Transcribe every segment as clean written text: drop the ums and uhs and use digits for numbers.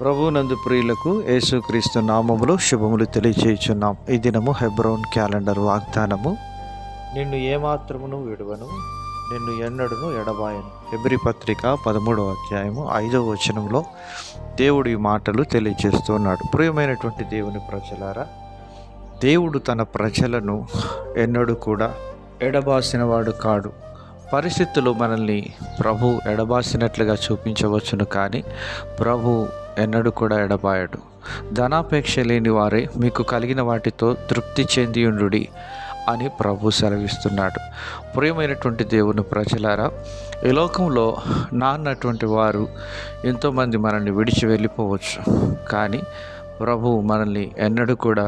ప్రభువునందు ప్రియులకు యేసుక్రీస్తు నామములో శుభములు తెలియచేయుచున్నాం. ఈ దినము హెబ్రోన్ క్యాలెండర్ వాగ్దానము. నిన్ను ఏమాత్రమును విడువను, నిన్ను ఎన్నడును ఎడబాయను. హెబ్రీ పత్రిక 13వ అధ్యాయము 5వ వచనంలో దేవుడు ఈ మాటలు తెలియజేస్తున్నాడు. ప్రియమైనటువంటి దేవుని ప్రజలారా, దేవుడు తన ప్రజలను ఎన్నడూ కూడా ఎడబాసిన వాడు కాడు. పరిస్థితులు మనల్ని ప్రభు ఎడబాసినట్లుగా చూపించవచ్చును, కానీ ప్రభు ఎన్నడూ కూడా ఎడబాయడు. ధనాపేక్ష లేని వారే మీకు కలిగిన వాటితో తృప్తి చెందియుండుడి అని ప్రభు సెలవిస్తున్నాడు. ప్రియమైనటువంటి దేవుని ప్రజలారా, ఈ లోకంలో నాన్నటువంటి వారు ఎంతోమంది మనల్ని విడిచి వెళ్ళిపోవచ్చు, కానీ ప్రభు మనల్ని ఎన్నడూ కూడా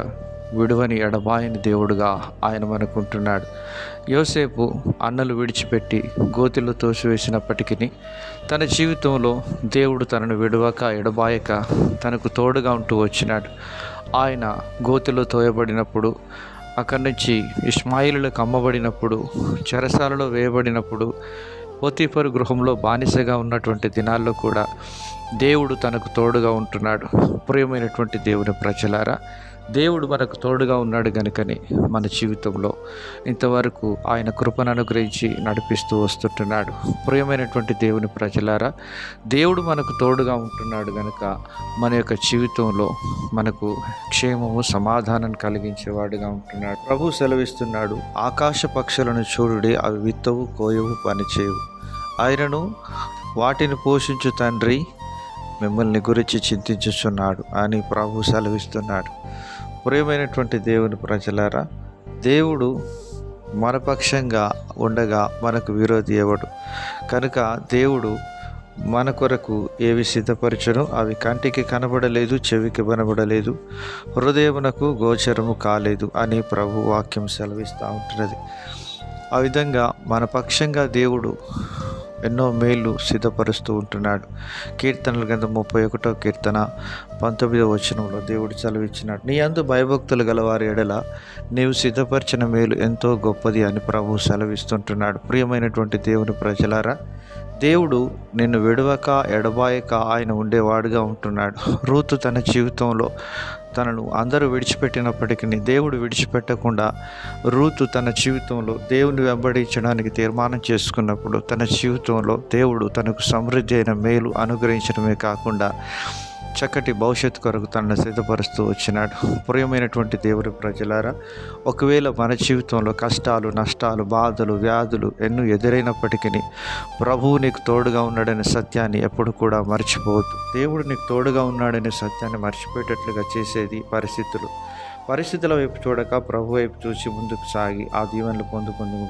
విడువని ఎడబాయని దేవుడుగా ఆయన మనకుంటున్నాడు. యోసేపు అన్నలు విడిచిపెట్టి గోతిలో తోసివేసినప్పటికీ తన జీవితంలో దేవుడు తనను విడవక ఎడబాయక తనకు తోడుగా ఉంటూ వచ్చినాడు. ఆయన గోతిలో తోయబడినప్పుడు, అక్కడి నుంచి ఇష్మాయిలులకు అమ్మబడినప్పుడు, చెరసాలలో వేయబడినప్పుడు, పోతీఫరు గృహంలో బానిసగా ఉన్నటువంటి దినాల్లో కూడా దేవుడు తనకు తోడుగా ఉంటున్నాడు. ప్రియమైనటువంటి దేవుని ప్రజలారా, దేవుడు మనకు తోడుగా ఉన్నాడు కనుకనే మన జీవితంలో ఇంతవరకు ఆయన కృపను అనుగ్రహించి నడిపిస్తూ వస్తుంటున్నాడు. ప్రియమైనటువంటి దేవుని ప్రజలారా, దేవుడు మనకు తోడుగా ఉంటున్నాడు కనుక మన యొక్క జీవితంలో మనకు క్షేమము సమాధానం కలిగించేవాడుగా ఉంటున్నాడు. ప్రభు సెలవిస్తున్నాడు, ఆకాశ పక్షులను చూడుడి, అవి విత్తవు, కోయవు, పనిచేయవు, ఆయనను వాటిని పోషించు తండ్రి మిమ్మల్ని గురించి చింతించుచున్నాడు అని ప్రభు సెలవిస్తున్నాడు. ప్రియమైనటువంటి దేవుని ప్రజలారా, దేవుడు మన పక్షంగా ఉండగా మనకు విరోధి ఎవడు? కనుక దేవుడు మన కొరకు ఏవి సిద్ధపరచను అవి కంటికి కనబడలేదు, చెవికి వినబడలేదు, హృదయమునకు గోచరము కాలేదు అని ప్రభు వాక్యం సెలవిస్తూ ఉంటున్నది. ఆ విధంగా మన పక్షంగా దేవుడు ఎన్నో మేలు సిద్ధపరుస్తూ ఉంటున్నాడు. కీర్తనల గ్రంథం 31వ కీర్తన 19వ వచనంలో దేవుడు సెలవిచ్చినాడు, నీ యందు భయభక్తులు గలవారి ఎడల నీవు సిద్ధపరిచిన మేలు ఎంతో గొప్పది అని ప్రభు సెలవిస్తుంటున్నాడు. ప్రియమైనటువంటి దేవుని ప్రజలారా, దేవుడు నిన్ను విడవక ఎడబాయక ఆయన ఉండేవాడుగా ఉంటున్నాడు. రూతు తన జీవితంలో తనను అందరూ విడిచిపెట్టినప్పటికీ దేవుడు విడిచిపెట్టకుండా రూతు తన జీవితంలో దేవుని వెంబడించడానికి తీర్మానం చేసుకున్నప్పుడు తన జీవితంలో దేవుడు తనకు సమృద్ధి అయిన మేలు అనుగ్రహించడమే కాకుండా చక్కటి భవిష్యత్తు కొరకు తనను సిద్ధపరుస్తూ వచ్చినాడు. ప్రియమైనటువంటి దేవుని ప్రజలారా, ఒకవేళ మన జీవితంలో కష్టాలు, నష్టాలు, బాధలు, వ్యాధులు ఎన్నో ఎదురైనప్పటికీ ప్రభువు నీకు తోడుగా ఉన్నాడనే సత్యాన్ని ఎప్పుడు కూడా మర్చిపోవద్దు. దేవుడు నీకు తోడుగా ఉన్నాడనే సత్యాన్ని మర్చిపోయేటట్లుగా చేసేది పరిస్థితుల వైపు చూడక ప్రభు వైపు చూసి ముందుకు సాగి ఆ దీవెనలు పొందుకుందు.